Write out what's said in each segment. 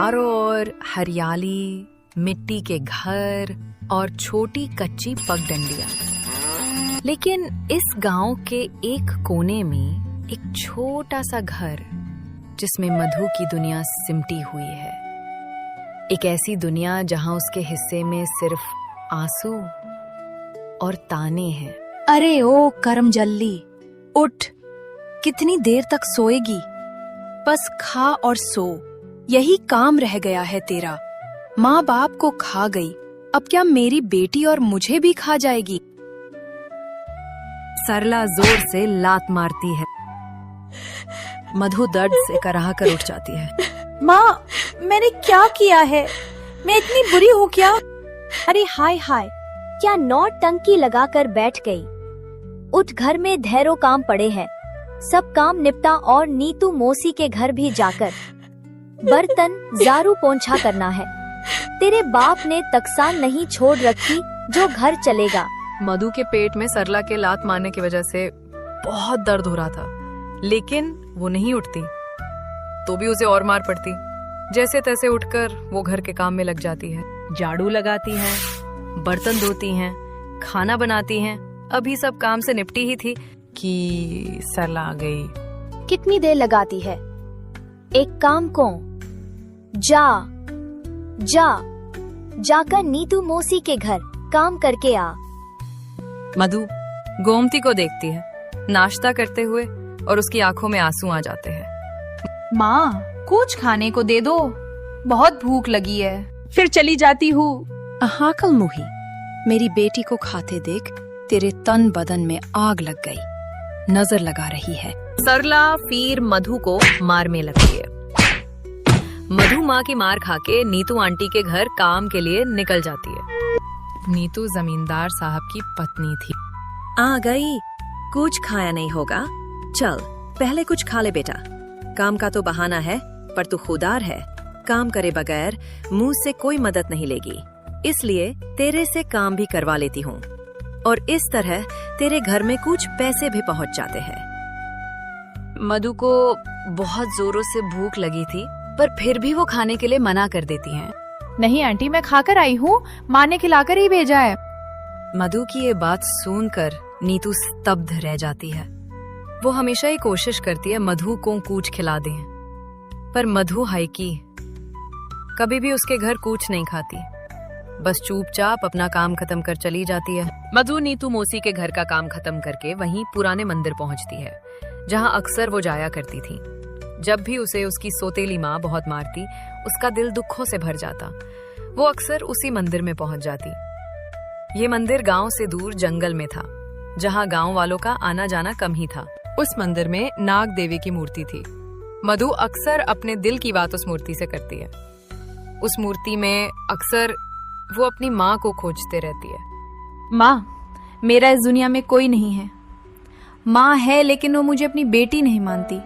चारों ओर हरियाली, मिट्टी के घर और छोटी कच्ची पगडंडियां। लेकिन इस गांव के एक कोने में एक छोटा सा घर जिसमें मधु की दुनिया सिमटी हुई है। एक ऐसी दुनिया जहां उसके हिस्से में सिर्फ आंसू और ताने हैं। अरे ओ करमजल्ली, उठ, कितनी देर तक सोएगी? बस खा और सो, यही काम रह गया है तेरा। माँ बाप को खा गई, अब क्या मेरी बेटी और मुझे भी खा जाएगी? सरला जोर से लात मारती है। मधु दर्द से कराह कर उठ जाती है। माँ, मैंने क्या किया है? मैं इतनी बुरी हूँ क्या? अरे हाय हाय, क्या नौटंकी लगाकर बैठ गई? उठ, घर में ढेरों काम पड़े हैं, सब काम निपटा और नीतू मौसी के घर भी जाकर बर्तन झाड़ू पोंछा करना है। तेरे बाप ने तकसान नहीं छोड़ रखी जो घर चलेगा। मधु के पेट में सरला के लात मारने की वजह से बहुत दर्द हो रहा था, लेकिन वो नहीं उठती तो भी उसे और मार पड़ती। जैसे तैसे उठकर वो घर के काम में लग जाती है। झाड़ू लगाती है, बर्तन धोती हैं, खाना बनाती हैं। अभी सब काम से निपटी ही थी कि सरला आ गई। कितनी देर लगाती है? एक काम को जाकर नीतू मौसी के घर काम करके आ। मधु गोमती को देखती है नाश्ता करते हुए और उसकी आंखों में आंसू आ जाते हैं। माँ, कुछ खाने को दे दो, बहुत भूख लगी है। फिर चली जाती हूँ। हाँ कलमुही, मेरी बेटी को खाते देख तेरे तन बदन में आग लग गई, नजर लगा रही है। सरला फिर मधु को मार में लगती है। मधु माँ की मार खाके नीतू आंटी के घर काम के लिए निकल जाती है। नीतू जमींदार साहब की पत्नी थी। आ गई, कुछ खाया नहीं होगा, चल पहले कुछ खा ले बेटा। काम का तो बहाना है, पर तू खुदार है, काम करे बगैर मुंह से कोई मदद नहीं लेगी, इसलिए तेरे से काम भी करवा लेती हूँ और इस तरह तेरे घर में कुछ पैसे भी पहुँच जाते हैं। मधु को बहुत जोरों से भूख लगी थी, पर फिर भी वो खाने के लिए मना कर देती हैं। नहीं आंटी, मैं खाकर आई हूँ, माँ ने खिलाकर ही भेजा है। मधु की ये बात सुनकर नीतू स्तब्ध रह जाती है। वो हमेशा ही कोशिश करती है मधु को कूच खिला दें, पर मधु हाइकी कभी भी उसके घर कूच नहीं खाती, बस चुपचाप अपना काम खत्म कर चली जाती है। मधु नीतू मौसी के घर का काम खत्म करके वहीं पुराने मंदिर पहुंचती है, जहां अक्सर वो जाया करती थी। जब भी उसे उसकी सौतेली माँ बहुत मारती, उसका दिल दुखों से भर जाता। वो अक्सर उसी मंदिर में पहुंच जाती। ये मंदिर गांव से दूर जंगल में था, जहां गांव वालों का आना जाना कम ही था। उस मंदिर में नाग देवी की मूर्ति थी। मधु अक्सर अपने दिल की बात उस मूर्ति से करती है। उस मूर्ति में अक्सर वो अपनी माँ को खोजते रहती है। माँ, मेरा इस दुनिया में कोई नहीं है। माँ है लेकिन वो मुझे अपनी बेटी नहीं मानती।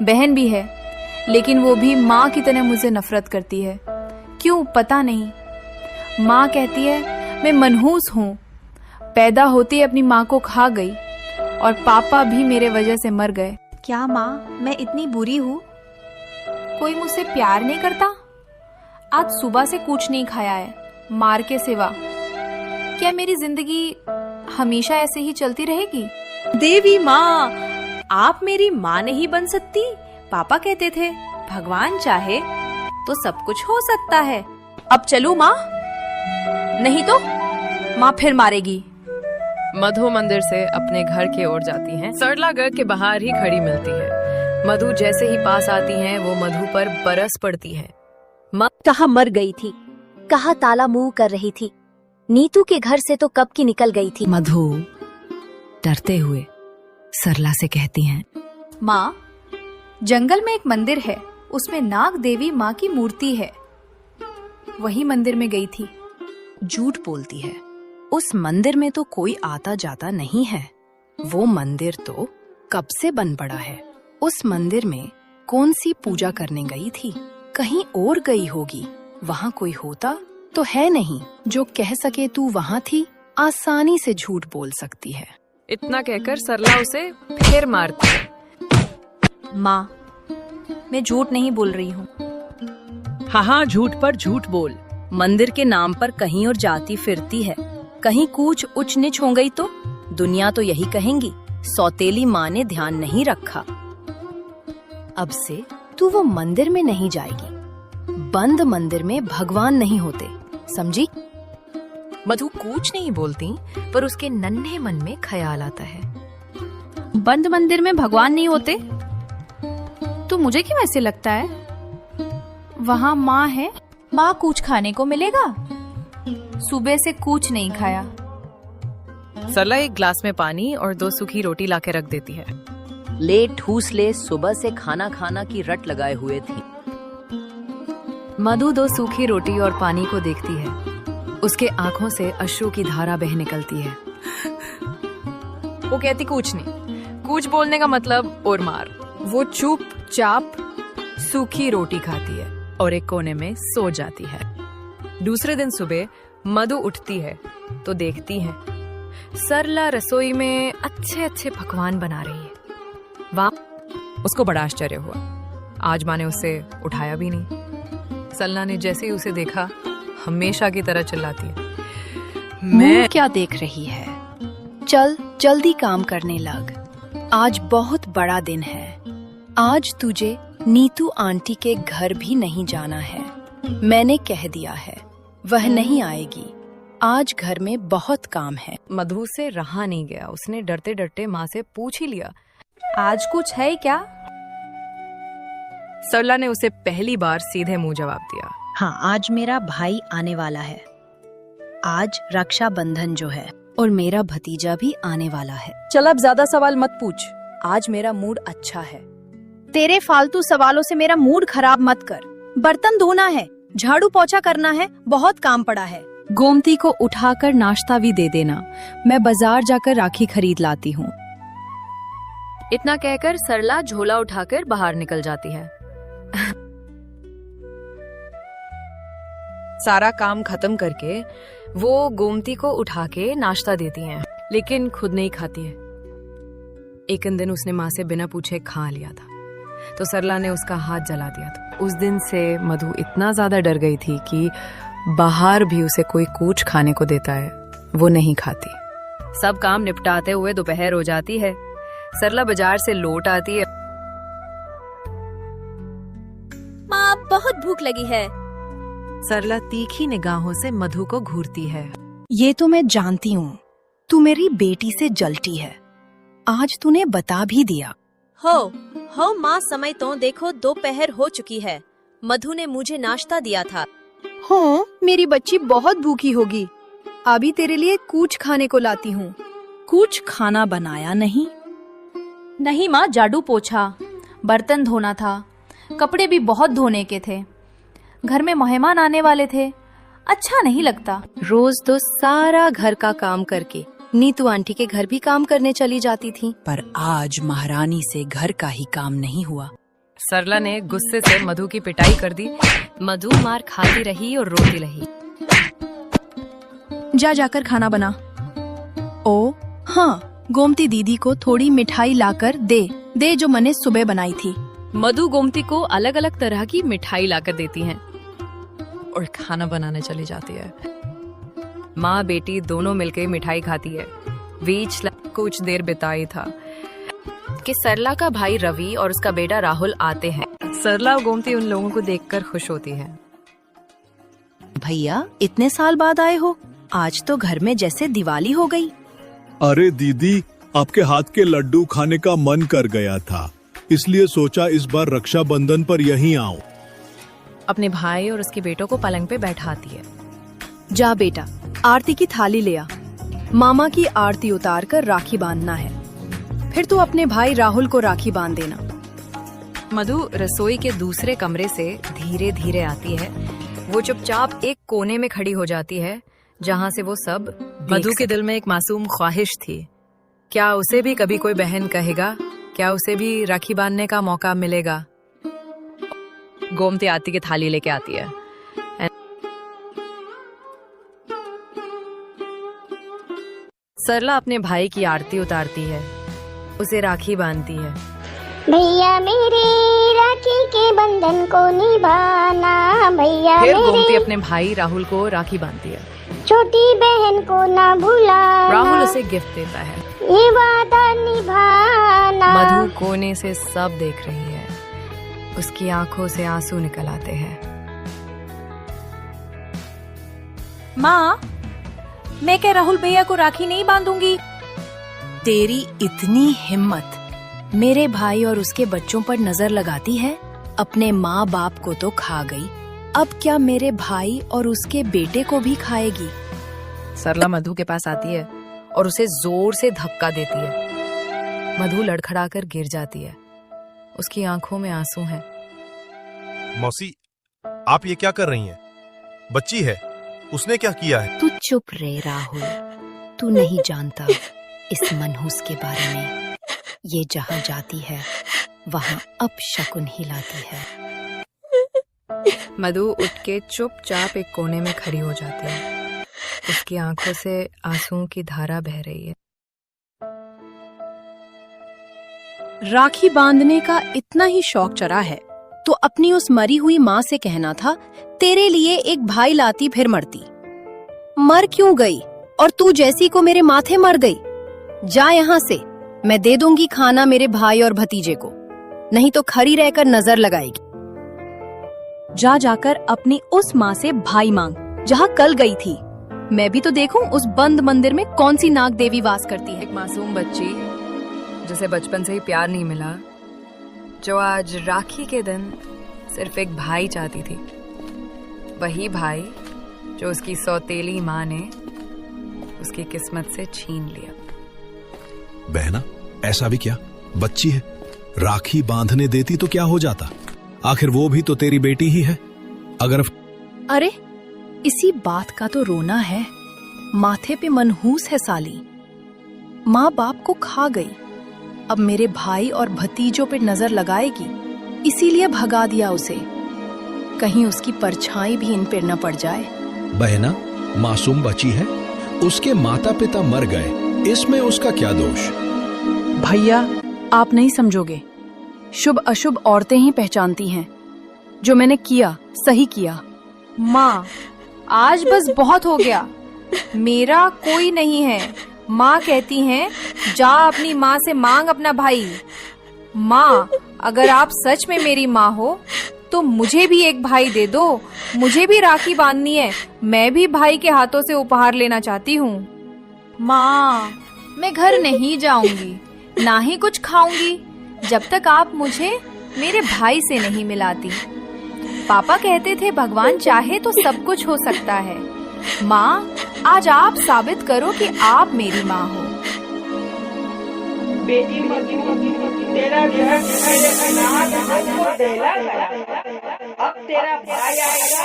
बहन भी है लेकिन वो भी माँ की तरह मुझसे नफरत करती है। क्यों पता नहीं। माँ कहती है मैं मनहूस हूँ, पैदा होते ही अपनी माँ को खा गई और पापा भी मेरे वजह से मर गए। क्या माँ, मैं इतनी बुरी हूँ? कोई मुझसे प्यार नहीं करता? आज सुबह से कुछ नहीं खाया है, मार के सिवा। क्या मेरी जिंदगी हमेशा ऐसे ही चलती रहेगी? देवी माँ, आप मेरी माँ नहीं बन सकती? पापा कहते थे भगवान चाहे तो सब कुछ हो सकता है। अब चलूं माँ? नहीं तो माँ फिर मारेगी। मधु मंदिर से अपने घर की ओर जाती हैं। सरला घर के बाहर ही खड़ी मिलती है। मधु जैसे ही पास आती हैं, वो मधु पर बरस पड़ती है। कहाँ मर गई थी, कहाँ ताला मुंह कर रही थी? नीतू के घर से तो कब की निकल गई थी। मधु डरते हुए सरला से कहती हैं, माँ, जंगल में एक मंदिर है, उसमें नाग देवी माँ की मूर्ति है, वही मंदिर में गई थी। झूठ बोलती है, उस मंदिर में तो कोई आता जाता नहीं है। वो मंदिर तो कब से बन पड़ा है। उस मंदिर में कौन सी पूजा करने गई थी? कहीं और गई होगी। वहाँ कोई होता तो है नहीं जो कह सके तू वहाँ थी। आसानी से झूठ बोल सकती है। इतना कहकर सरला उसे फिर मारती है। माँ, मैं झूठ नहीं बोल रही हूँ। हाँ हाँ, झूठ पर झूठ बोल। मंदिर के नाम पर कहीं और जाती फिरती है, कहीं कुछ उच नीच हो गई तो दुनिया तो यही कहेंगी, सौतेली माँ ने ध्यान नहीं रखा। अब से तू वो मंदिर में नहीं जाएगी। बंद मंदिर में भगवान नहीं होते, समझी? मधु कुछ नहीं बोलती, पर उसके नन्हे मन में ख्याल आता है। बंद मंदिर में भगवान नहीं होते तो मुझे क्यों ऐसे लगता है? वहाँ माँ है, माँ कुछ खाने को मिलेगा। सुबह से कुछ नहीं खाया। सरला एक ग्लास में पानी और 2 सूखी रोटी लाके रख देती है। ले ठूस ले, सुबह से खाना खाना की रट लगाए हुए थी। मधु 2 सूखी रोटी और पानी को देखती है। उसके आंखों से अश्रु की धारा बह निकलती है। वो कहती कुछ नहीं, कुछ बोलने का मतलब और मार। वो चुपचाप सूखी रोटी खाती है और एक कोने में सो जाती है। दूसरे दिन सुबह मधु उठती है तो देखती है सरला रसोई में अच्छे अच्छे पकवान बना रही है। वाह, उसको बड़ा आश्चर्य हुआ। आज माँ ने उसे उठाया भी नहीं। सरला ने जैसे ही उसे देखा हमेशा की तरह चिल्लाती है, मैं क्या देख रही है? चल जल्दी काम करने लग। आज बहुत बड़ा दिन है। आज तुझे नीतू आंटी के घर भी नहीं जाना है। मैंने कह दिया है, वह नहीं आएगी। आज घर में बहुत काम है। मधु से रहा नहीं गया। उसने डरते डरते माँ से पूछ ही लिया, आज कुछ है क्या? सरला ने उसे पहली बार सीधे मुंह जवाब दिया, हाँ, आज मेरा भाई आने वाला है। आज रक्षाबंधन जो है, और मेरा भतीजा भी आने वाला है। चल अब ज्यादा सवाल मत पूछ, आज मेरा मूड अच्छा है। तेरे फालतू सवालों से मेरा मूड खराब मत कर। बर्तन धोना है, झाड़ू पोछा करना है, बहुत काम पड़ा है। गोमती को उठाकर नाश्ता भी दे देना। मैं बाजार जाकर राखी खरीद लाती हूँ। इतना कहकर सरला झोला उठाकर बाहर निकल जाती है। सारा काम खत्म करके वो गोमती को उठा के नाश्ता देती हैं, लेकिन खुद नहीं खाती है। एक दिन उसने माँ से बिना पूछे खा लिया था, तो सरला ने उसका हाथ जला दिया था। उस दिन से मधु इतना ज्यादा डर गई थी कि बाहर भी उसे कोई कुछ खाने को देता है वो नहीं खाती। सब काम निपटाते हुए दोपहर हो जाती है। सरला बाजार से लौट आती है। माँ, बहुत भूख लगी है। सरला तीखी निगाहों से मधु को घूरती है। ये तो मैं जानती हूँ, तू मेरी बेटी से जलती है। आज तूने बता भी दिया। हो माँ, समय तो देखो, दोपहर हो चुकी है। मधु ने मुझे नाश्ता दिया था। हाँ, मेरी बच्ची बहुत भूखी होगी। अभी तेरे लिए कुछ खाने को लाती हूँ। कुछ खाना बनाया नहीं? नहीं माँ, झाड़ू पोछा, बर्तन धोना था, कपड़े भी बहुत धोने के थे। घर में मेहमान आने वाले थे, अच्छा नहीं लगता। रोज तो सारा घर का काम करके नीतू आंटी के घर भी काम करने चली जाती थी, पर आज महारानी से घर का ही काम नहीं हुआ। सरला ने गुस्से से मधु की पिटाई कर दी। मधु मार खाती रही और रोती रही। जाकर खाना बना। ओ हाँ, गोमती दीदी को थोड़ी मिठाई लाकर दे जो मैंने सुबह बनाई थी। मधु गोमती को अलग अलग तरह की मिठाई लाकर देती हैं और खाना बनाने चली जाती है। माँ बेटी दोनों मिलकर मिठाई खाती है। बीच कुछ देर बिताई था कि सरला का भाई रवि और उसका बेटा राहुल आते हैं। सरला और गोमती उन लोगों को देखकर खुश होती है। भैया, इतने साल बाद आए हो। आज तो घर में जैसे दिवाली हो गई। अरे दीदी, आपके हाथ के लड्डू खाने का मन कर गया था, इसलिए सोचा इस बार रक्षाबंधन पर यहीं आऊं। अपने भाई और उसके बेटों को पलंग पे बैठाती है। जा बेटा, आरती की थाली ले आ। मामा की आरती उतार कर राखी बांधना है। फिर तू अपने भाई राहुल को राखी बांध देना। मधु रसोई के दूसरे कमरे से धीरे धीरे आती है। वो चुपचाप एक कोने में खड़ी हो जाती है जहाँ से वो सब मधु के दिल में एक मासूम ख्वाहिश थी। क्या उसे भी कभी कोई बहन कहेगा? क्या उसे भी राखी बांधने का मौका मिलेगा? गोमती आरती की थाली लेके आती है। सरला अपने भाई की आरती उतारती है, उसे राखी बांधती है। भैया मेरे राखी के बंधन को निभाना, भैया फिर गोमती मेरे अपने भाई राहुल को राखी बांधती है। छोटी बहन को ना भुलाना, राहुल उसे गिफ्ट देता है। ये वादा निभाना। मधु कोने से सब देख रही है, उसकी आंखों से आंसू निकल आते हैं। माँ, मैं क्या राहुल भैया को राखी नहीं बांधूंगी? तेरी इतनी हिम्मत मेरे भाई और उसके बच्चों पर नजर लगाती है? अपने माँ बाप को तो खा गई, अब क्या मेरे भाई और उसके बेटे को भी खाएगी? सरला मधु के पास आती है और उसे जोर से धक्का देती है। मधु लड़खड़ाकर गिर जाती है, उसकी आंखों में आंसू हैं। मौसी, आप ये क्या कर रही हैं? बच्ची है, उसने क्या किया है? तू चुप रहे राहुल, तू नहीं जानता इस मनहूस के बारे में। ये जहाँ जाती है वहाँ अपशकुन ही लाती है। मधु उठ के चुपचाप एक कोने में खड़ी हो जाती है, उसकी आंखों से आंसुओं की धारा बह रही है। राखी बांधने का इतना ही शौक चढ़ा है तो अपनी उस मरी हुई माँ से कहना था, तेरे लिए एक भाई लाती फिर मरती। मर क्यों गई और तू जैसी को मेरे माथे मर गई? जा यहाँ से, मैं दे दूंगी खाना मेरे भाई और भतीजे को, नहीं तो खड़ी रहकर नजर लगाएगी। जा जाकर अपनी उस माँ से भाई मांग जहाँ कल गई थी। मैं भी तो देखूं उस बंद मंदिर में कौन सी नाग देवी वास करती है। एक मासूम बच्ची जिसे बचपन से ही प्यार नहीं मिला, जो आज राखी के दिन सिर्फ एक भाई चाहती थी। वही भाई जो उसकी सौतेली माँ ने उसकी किस्मत से छीन लिया। बहना, ऐसा भी क्या? बच्ची है, राखी बांधने देती तो क्या हो जाता? आखिर वो भी तो तेरी बेटी ही है। अगर अरे इसी बात का तो रोना है। माथे पे मनहूस है साली, माँ बाप को खा गई, अब मेरे भाई और भतीजों पे नजर लगाएगी, इसीलिए भगा दिया उसे। कहीं उसकी परछाई भी इन पर न पड़ जाए। बहना, मासूम बच्ची है, उसके माता पिता मर गए, इसमें उसका क्या दोष? भैया, आप नहीं समझोगे। शुभ अशुभ औरतें ही पहचानती हैं। जो मैंने किया सही किया। माँ, आज बस बहुत हो गया, मेरा कोई नहीं है। माँ कहती हैं, जा अपनी माँ से मांग अपना भाई। माँ, अगर आप सच में मेरी माँ हो तो मुझे भी एक भाई दे दो, मुझे भी राखी बांधनी है, मैं भी भाई के हाथों से उपहार लेना चाहती हूँ। माँ, मैं घर नहीं जाऊंगी, ना ही कुछ खाऊंगी जब तक आप मुझे मेरे भाई से नहीं मिलाती। पापा कहते थे भगवान चाहे तो सब कुछ हो सकता है। माँ, आज आप साबित करो कि आप मेरी माँ हो। बेटी मधु, तेरा घर हमको दहला गया, अब तेरा भाई आएगा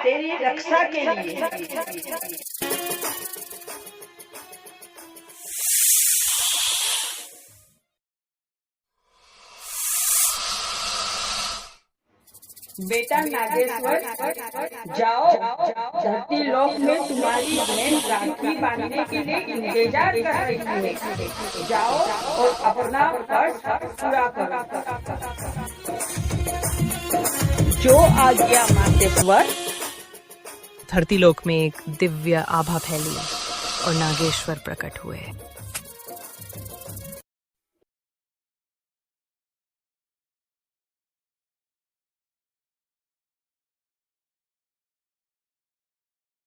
तेरी रक्षा के लिए। बेटा नागेश्वर, जाओ, धरती लोक में तुम्हारी बहन राखी बांधने के लिए इंतजार कर रही है। जाओ और अपना फर्ज पूरा करो। जो आ गया मातेश्वर। धरती लोक में एक दिव्य आभा फैली और नागेश्वर प्रकट हुए।